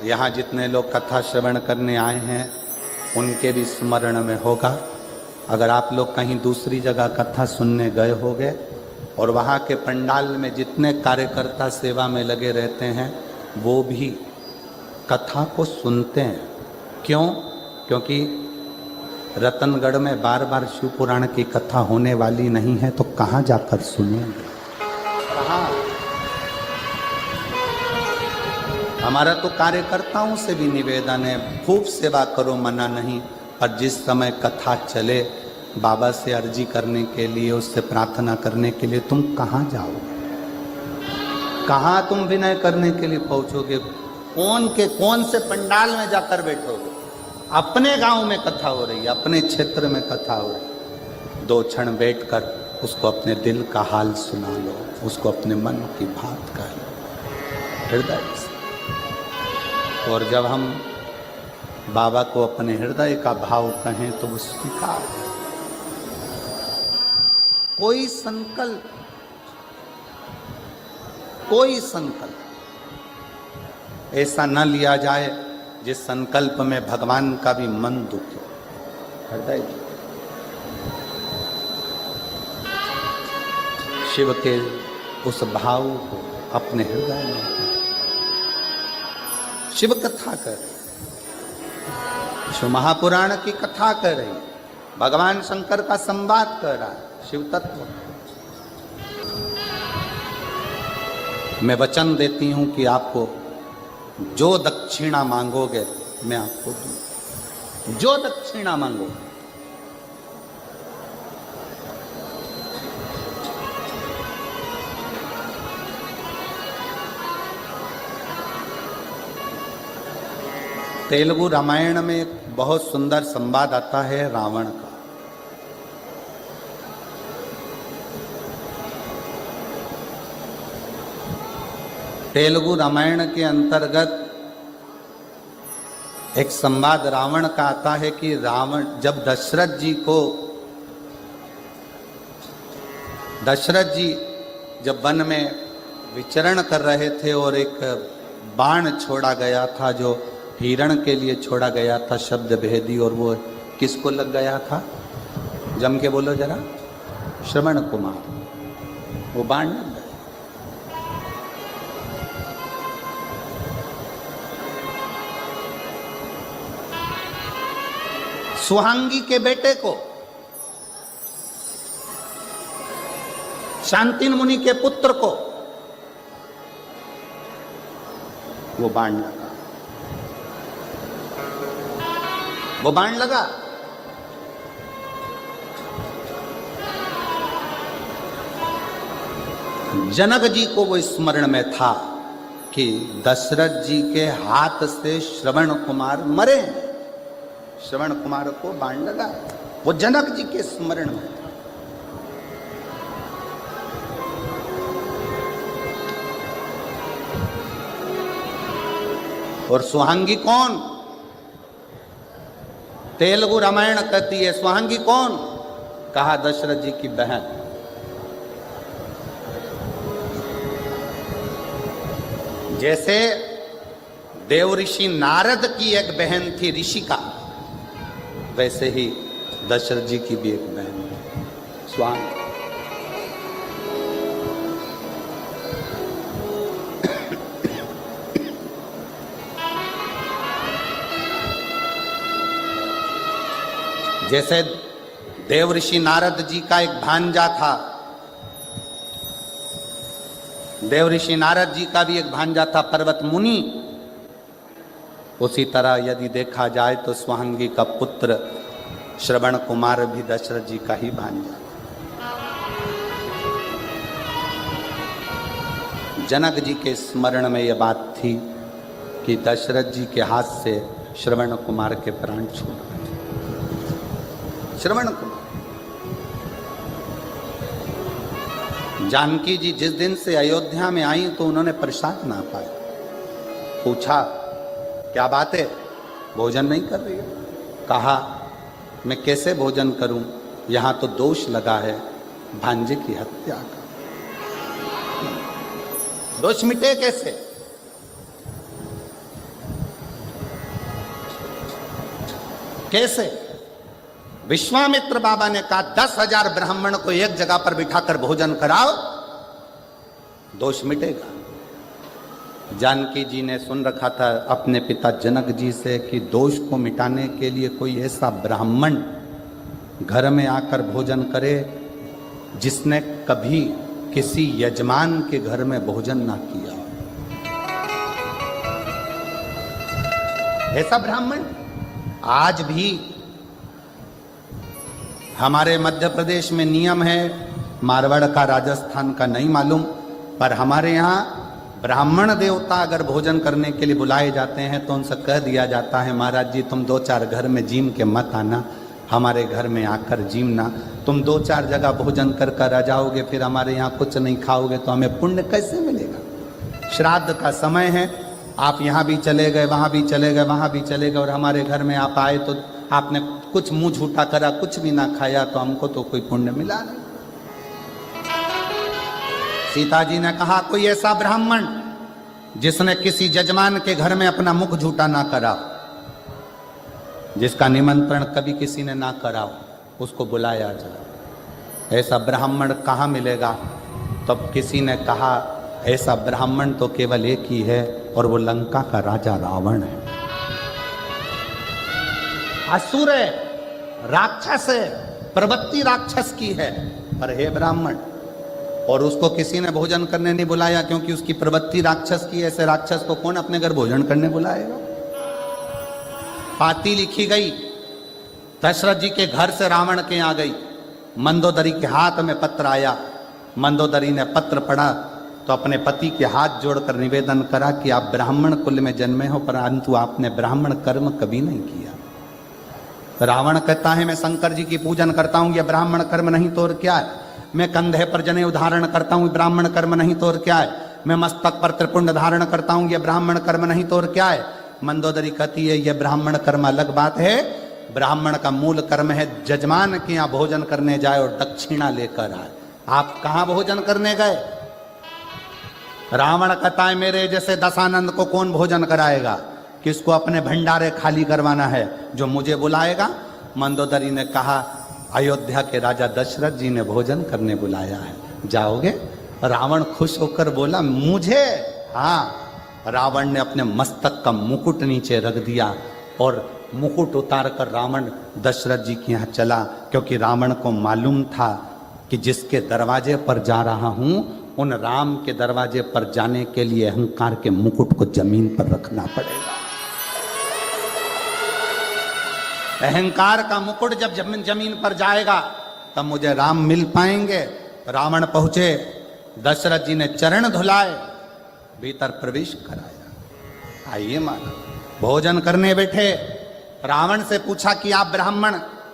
यहाँ जितने लोग कथा श्रवण करने आए हैं उनके भी स्मरण में होगा। अगर आप लोग कहीं दूसरी जगह कथा सुनने गए होंगे और वहाँ के पंडाल में जितने कार्यकर्ता सेवा में लगे रहते हैं वो भी कथा को सुनते हैं। क्यों? क्योंकि रतनगढ़ में बार बार शिव पुराण की कथा होने वाली नहीं है, तो कहाँ जाकर सुनेंगे? कहाँ? हमारा तो कार्यकर्ताओं से भी निवेदन है, खूब सेवा करो, मना नहीं, पर जिस समय कथा चले बाबा से अर्जी करने के लिए, उससे प्रार्थना करने के लिए तुम कहाँ जाओगे? कहाँ तुम विनय करने के लिए पहुंचोगे? कौन से पंडाल में जाकर बैठोगे? अपने गांव में कथा हो रही है, अपने क्षेत्र में कथा हो रही है, 2 क्षण बैठकर उसको अपने दिल का हाल सुना लो, उसको अपने मन की बात कह लो हृदय से। और जब हम बाबा को अपने हृदय का भाव कहें तो वो स्वीकार। कोई संकल्प ऐसा न लिया जाए जिस संकल्प में भगवान का भी मन दुखे। हृदय शिव के उस भाव को अपने हृदय में शिव कथा कर रही, शिव महापुराण की कथा कर रही, भगवान शंकर का संवाद कर रहा है, शिव तत्व। मैं वचन देती हूं कि आपको जो दक्षिणा मांगोगे मैं आपको दूं, जो दक्षिणा मांगोगे। तेलुगु रामायण में एक बहुत सुंदर संवाद आता है रावण का। तेलुगु रामायण के अंतर्गत एक संवाद रावण का आता है कि रावण जब दशरथ जी जब वन में विचरण कर रहे थे और एक बाण छोड़ा गया था जो हिरण के लिए छोड़ा गया था, शब्द भेदी, और वो किसको लग गया था? जम के बोलो जरा। श्रवण कुमार। वो बाण लग गया। सुहांगी के बेटे को, शांतिन मुनि के पुत्र को वो बाण लगा। वो बाण लगा। जनक जी को वो स्मरण में था कि दशरथ जी के हाथ से श्रवण कुमार मरे, श्रवण कुमार को बाण लगा। वो जनक जी के स्मरण में था। और सुहांगी कौन? तेलुगु रामायण कहती है सुहांगी कौन? कहा दशरथ जी की बहन। जैसे देव ऋषि नारद की एक बहन थी ऋषिका, वैसे ही दशरथ जी की भी एक बहन थी सुहांगी। जैसे देव ऋषि नारद जी का एक भांजा था, देव ऋषि नारद जी का भी एक भांजा था पर्वत मुनि, उसी तरह यदि देखा जाए तो सुहांगी का पुत्र श्रवण कुमार भी दशरथ जी का ही भांजा। जनक जी के स्मरण में यह बात थी कि दशरथ जी के हाथ से श्रवण कुमार के प्राण छूट गए। श्रवण कुमार। जानकी जी जिस दिन से अयोध्या में आई तो उन्होंने प्रसाद ना पाया। पूछा क्या बात है, भोजन नहीं कर रही हो? कहा मैं कैसे भोजन करूं, यहां तो दोष लगा है भांजे की हत्या का। दोष मिटे कैसे? कैसे? विश्वामित्र बाबा ने कहा 10,000 ब्राह्मण को एक जगह पर बिठाकर भोजन कराओ, दोष मिटेगा। जानकी जी ने सुन रखा था अपने पिता जनक जी से कि दोष को मिटाने के लिए कोई ऐसा ब्राह्मण घर में आकर भोजन करे जिसने कभी किसी यजमान के घर में भोजन ना किया। ऐसा ब्राह्मण आज भी हमारे मध्य प्रदेश में नियम है, मारवाड़ का राजस्थान का नहीं मालूम, पर हमारे यहाँ ब्राह्मण देवता अगर भोजन करने के लिए बुलाए जाते हैं तो उनसे कह दिया जाता है, महाराज जी तुम 2-4 घर में जीम के मत आना, हमारे घर में आकर जीमना। तुम 2-4 जगह भोजन कर कर आ जाओगे, फिर हमारे यहाँ कुछ नहीं खाओगे तो हमें पुण्य कैसे मिलेगा? श्राद्ध का समय है, आप यहाँ भी चले गए, वहाँ भी चले गए, वहाँ भी चले गए, और हमारे घर में आप आए तो आपने कुछ मुंह झूठा करा, कुछ भी ना खाया, तो हमको तो कोई पुण्य मिला नहीं। सीता जी ने कहा कोई ऐसा ब्राह्मण जिसने किसी जजमान के घर में अपना मुख झूठा ना करा, जिसका निमंत्रण कभी किसी ने ना करा, उसको बुलाया जाए। ऐसा ब्राह्मण कहाँ मिलेगा? तब किसी ने कहा ऐसा ब्राह्मण तो केवल एक ही है, और वो लंका का राजा रावण है। असुर है, राक्षस है, प्रवृत्ति राक्षस की है, पर हे ब्राह्मण। और उसको किसी ने भोजन करने नहीं बुलाया क्योंकि उसकी प्रवृत्ति राक्षस की। ऐसे राक्षस को कौन अपने घर भोजन करने बुलाएगा? पाती लिखी गई, दशरथ जी के घर से रावण के आ गई। मंदोदरी के हाथ में पत्र आया। मंदोदरी ने पत्र पढ़ा तो अपने पति के हाथ जोड़कर निवेदन करा कि आप ब्राह्मण कुल में जन्मे हो, परंतु आपने ब्राह्मण कर्म कभी नहीं किया। रावण कहता है मैं शंकर जी की पूजन करता हूं, यह ब्राह्मण कर्म नहीं तो और क्या है। मैं कंधे पर जनेऊ धारण करता हूं, ब्राह्मण कर्म नहीं तो और क्या है। मैं मस्तक पर त्रिपुंड धारण करता हूं, यह ब्राह्मण कर्म नहीं तो और क्या है। मंदोदरी कहती है यह ब्राह्मण कर्म अलग बात है, ब्राह्मण का मूल कर्म है जजमान के यहाँ भोजन करने जाए और दक्षिणा लेकर आए। आप कहां भोजन करने गए? रावण कहता है मेरे जैसे दशानंद को कौन भोजन कराएगा, किसको अपने भंडारे खाली करवाना है जो मुझे बुलाएगा। मंदोदरी ने कहा अयोध्या के राजा दशरथ जी ने भोजन करने बुलाया है, जाओगे? रावण खुश होकर बोला मुझे? हाँ। रावण ने अपने मस्तक का मुकुट नीचे रख दिया और मुकुट उतार कर रावण दशरथ जी के यहाँ चला, क्योंकि रावण को मालूम था कि जिसके दरवाजे पर जा रहा हूं उन राम के दरवाजे पर जाने के लिए अहंकार के मुकुट को जमीन पर रखना पड़ेगा। अहंकार का मुकुट जब जमीन पर जाएगा तब मुझे राम मिल पाएंगे। रावण पहुंचे, दशरथ जी ने चरण धुलाए, भीतर प्रवेश कराया। आइए मानो भोजन करने बैठे। रावण से पूछा कि आप ब्राह्मण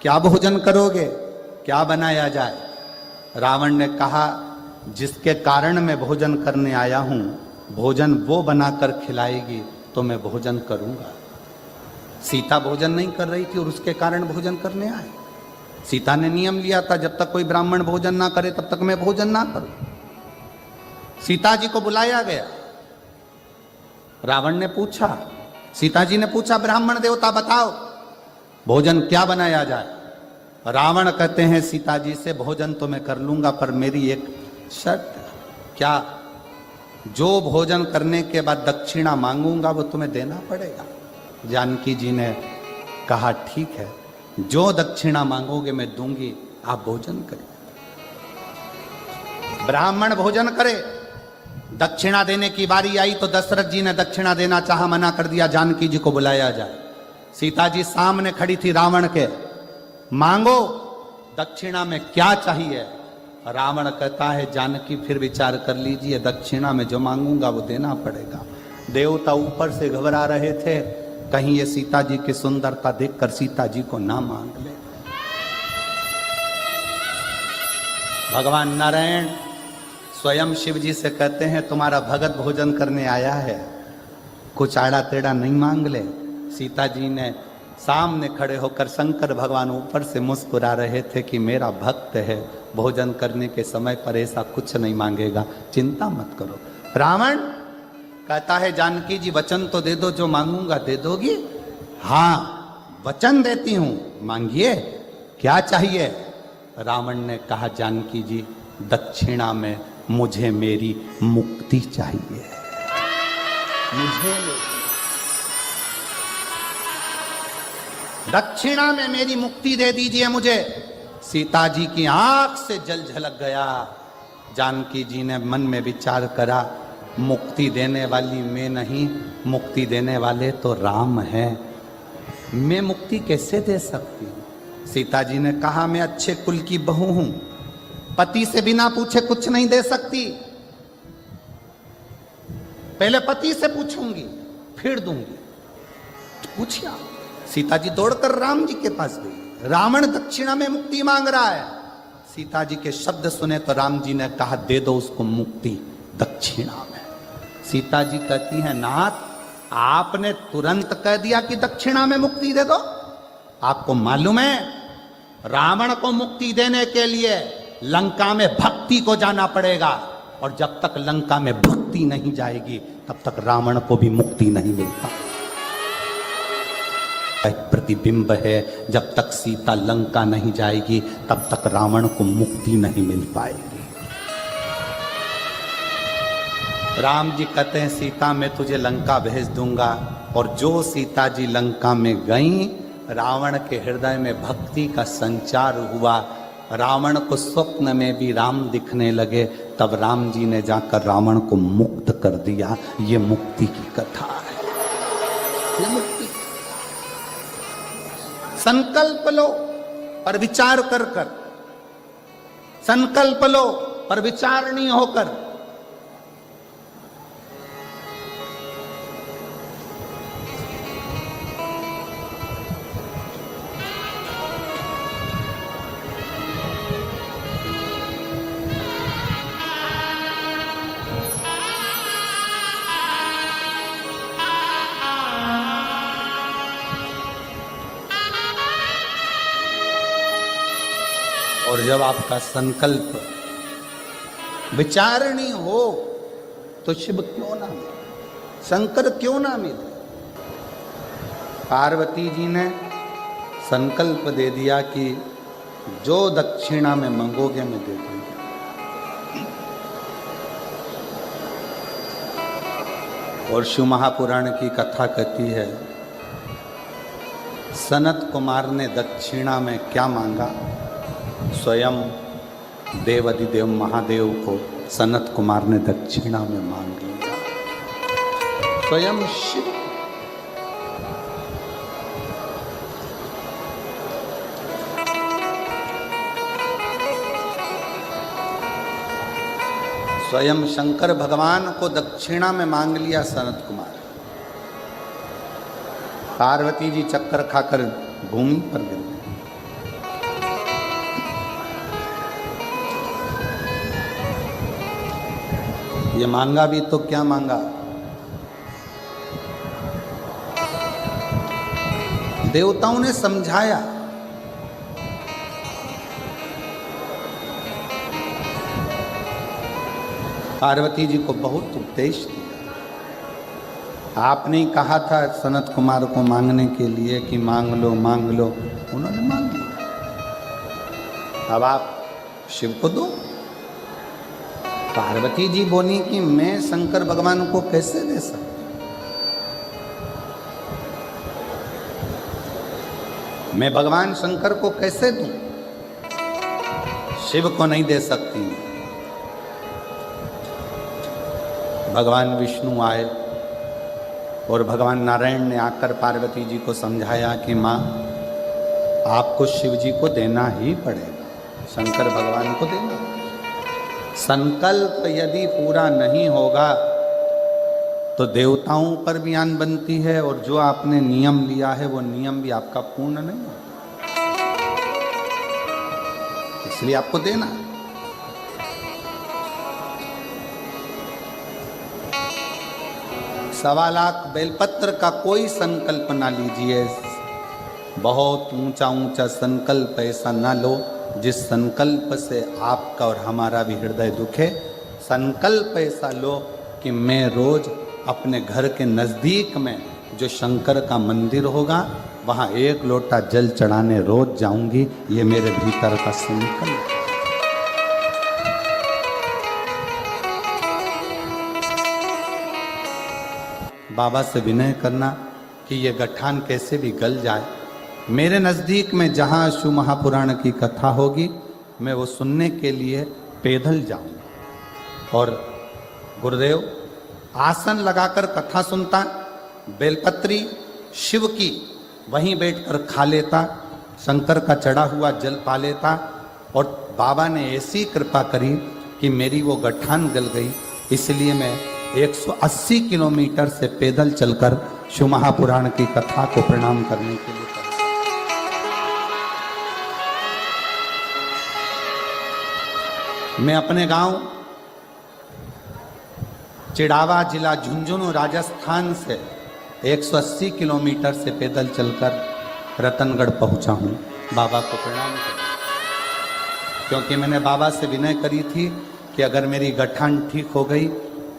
क्या भोजन करोगे, क्या बनाया जाए? रावण ने कहा जिसके कारण मैं भोजन करने आया हूं, भोजन वो बनाकर खिलाएगी तो मैं भोजन करूंगा। सीता भोजन नहीं कर रही थी और उसके कारण भोजन करने आए। सीता ने नियम लिया था जब तक कोई ब्राह्मण भोजन ना करे तब तक मैं भोजन ना करूं। सीता जी को बुलाया गया। रावण ने पूछा, सीता जी ने पूछा ब्राह्मण देवता बताओ भोजन क्या बनाया जाए। रावण कहते हैं सीता जी से भोजन तो मैं कर लूंगा पर मेरी एक शर्त है। क्या? जो भोजन करने के बाद दक्षिणा मांगूंगा वो तुम्हें देना पड़ेगा। जानकी जी ने कहा ठीक है, जो दक्षिणा मांगोगे मैं दूंगी, आप भोजन करिए। ब्राह्मण भोजन करे। दक्षिणा देने की बारी आई तो दशरथ जी ने दक्षिणा देना चाहा, मना कर दिया, जानकी जी को बुलाया जाए। सीता जी सामने खड़ी थी रावण के, मांगो दक्षिणा में क्या चाहिए। रावण कहता है जानकी फिर विचार कर लीजिए, दक्षिणा में जो मांगूंगा वो देना पड़ेगा। देवता ऊपर से घबरा रहे थे, कहीं ये सीता जी की सुंदरता देखकर सीता जी को ना मांग ले। भगवान नारायण स्वयं शिव जी से कहते हैं तुम्हारा भगत भोजन करने आया है, कुछ आड़ा टेढ़ा नहीं मांग ले। सीता जी ने सामने खड़े होकर शंकर भगवान ऊपर से मुस्कुरा रहे थे कि मेरा भक्त है, भोजन करने के समय पर ऐसा कुछ नहीं मांगेगा, चिंता मत करो। रावण कहता है जानकी जी वचन तो दे दो, जो मांगूंगा दे दोगी? हाँ वचन देती हूं, मांगिए, क्या चाहिए? रावण ने कहा, जानकी जी, दक्षिणा में मुझे मेरी मुक्ति चाहिए, मुझे दक्षिणा में मेरी मुक्ति दे दीजिए मुझे। सीता जी की आंख से जल झलक गया। जानकी जी ने मन में विचार करा, मुक्ति देने वाली मैं नहीं, मुक्ति देने वाले तो राम हैं, मैं मुक्ति कैसे दे सकती हूं? सीता जी ने कहा, मैं अच्छे कुल की बहू हूं, पति से बिना पूछे कुछ नहीं दे सकती, पहले पति से पूछूंगी फिर दूंगी। पूछिया। सीता जी दौड़कर राम जी के पास गई। रावण दक्षिणा में मुक्ति मांग रहा है। सीता जी के शब्द सुने तो राम जी ने कहा, दे दो उसको मुक्ति दक्षिणा में। सीता जी कहती है, नाथ, आपने तुरंत कह दिया कि दक्षिणा में मुक्ति दे दो। आपको मालूम है, रावण को मुक्ति देने के लिए लंका में भक्ति को जाना पड़ेगा, और जब तक लंका में भक्ति नहीं जाएगी तब तक रावण को भी मुक्ति नहीं मिलता। एक प्रतिबिंब है, जब तक सीता लंका नहीं जाएगी तब तक रावण को मुक्ति नहीं मिल पाएगी। राम जी कहते हैं, सीता मैं तुझे लंका भेज दूंगा, और जो सीता जी लंका में गई, रावण के हृदय में भक्ति का संचार हुआ। रावण को स्वप्न में भी राम दिखने लगे। तब राम जी ने जाकर रावण को मुक्त कर दिया। ये मुक्ति की कथा है, ये मुक्ति। संकल्प लो पर विचार कर कर, संकल्प लो पर विचारणीय होकर। और जब आपका संकल्प विचारणीय हो तो शिव क्यों ना मिले, शंकर क्यों ना मिले। पार्वती जी ने संकल्प दे दिया कि जो दक्षिणा में मांगोगे मैं दे दूंगी। और शिव महापुराण की कथा कहती है, सनत कुमार ने दक्षिणा में क्या मांगा? स्वयं देवाधिदेव महादेव को सनत कुमार ने दक्षिणा में मांग लिया। स्वयं शिव। स्वयं शंकर भगवान को दक्षिणा में मांग लिया सनत कुमार। पार्वती जी चक्कर खाकर भूमि पर गिर गई। ये मांगा भी तो क्या मांगा? देवताओं ने समझाया, पार्वती जी को बहुत उपदेश दिया। आपने ही कहा था सनत कुमार को मांगने के लिए कि मांग लो मांग लो, उन्होंने मांग लिया। अब आप शिव को दो। पार्वती जी बोली कि मैं शंकर भगवान को कैसे दे सकती, मैं भगवान शंकर को कैसे दूं, शिव को नहीं दे सकती। भगवान विष्णु आए और भगवान नारायण ने आकर पार्वती जी को समझाया कि माँ, आपको शिव जी को देना ही पड़ेगा, शंकर भगवान को देना। संकल्प यदि पूरा नहीं होगा तो देवताओं पर भी आन बनती है, और जो आपने नियम लिया है वो नियम भी आपका पूर्ण नहीं होगा, इसलिए आपको देना। सवा लाख बेलपत्र का कोई संकल्प ना लीजिए। बहुत ऊंचा ऊंचा संकल्प ऐसा ना लो जिस संकल्प से आपका और हमारा भी हृदय दुखे। संकल्प ऐसा लो कि मैं रोज अपने घर के नज़दीक में जो शंकर का मंदिर होगा वहाँ 1 लोटा जल चढ़ाने रोज जाऊंगी। ये मेरे भीतर का संकल्प। बाबा से विनय करना कि ये गठान कैसे भी गल जाए। मेरे नज़दीक में जहाँ शिव महापुराण की कथा होगी मैं वो सुनने के लिए पैदल जाऊंगा। और गुरुदेव आसन लगाकर कथा सुनता, बेलपत्री शिव की वहीं बैठकर खा लेता, शंकर का चढ़ा हुआ जल पा लेता। और बाबा ने ऐसी कृपा करी कि मेरी वो गठान गल गई। इसलिए मैं 180 किलोमीटर से पैदल चलकर शिव महापुराण की कथा को प्रणाम करने के लिए मैं अपने गांव चिड़ावा जिला झुंझुनू राजस्थान से 180 किलोमीटर से पैदल चलकर रतनगढ़ पहुंचा हूं बाबा को प्रणाम कर, क्योंकि मैंने बाबा से विनय करी थी कि अगर मेरी गठान ठीक हो गई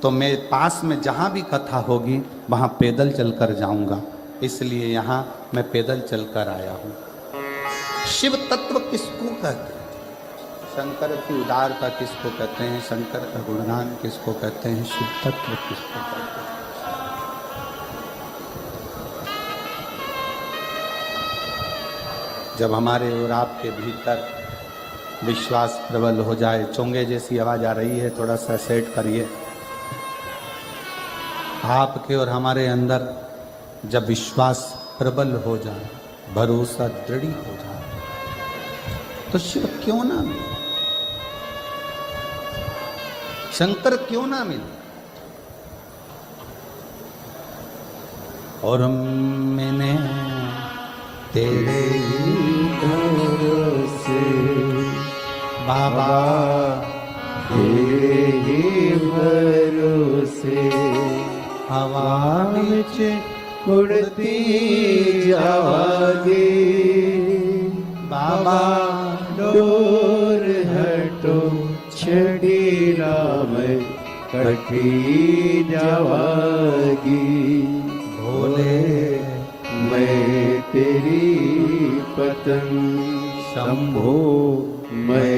तो मैं पास में जहाँ भी कथा होगी वहाँ पैदल चलकर जाऊँगा। इसलिए यहाँ मैं पैदल चलकर आया हूँ। शिव तत्व किसको कहते हैं? शंकर की उदारता किसको कहते हैं? शंकर का गुणगान किसको कहते हैं? शिव तत्व किसको कहते हैं? जब हमारे और आपके भीतर विश्वास प्रबल हो जाए, चोंगे जैसी आवाज़ आ रही है, थोड़ा सा सेट करिए। आपके और हमारे अंदर जब विश्वास प्रबल हो जाए, भरोसा दृढ़ हो जाए, तो शिव क्यों ना मिले, शंकर क्यों ना मिले। और मैंने तेरे भरोसे बाबा, तेरे भरोसे हवा विच उड़ती जावागी। बाबा डोर हटो छड़ी राम कटी जावागी। भोले मैं तेरी पतंग शंभो, मैं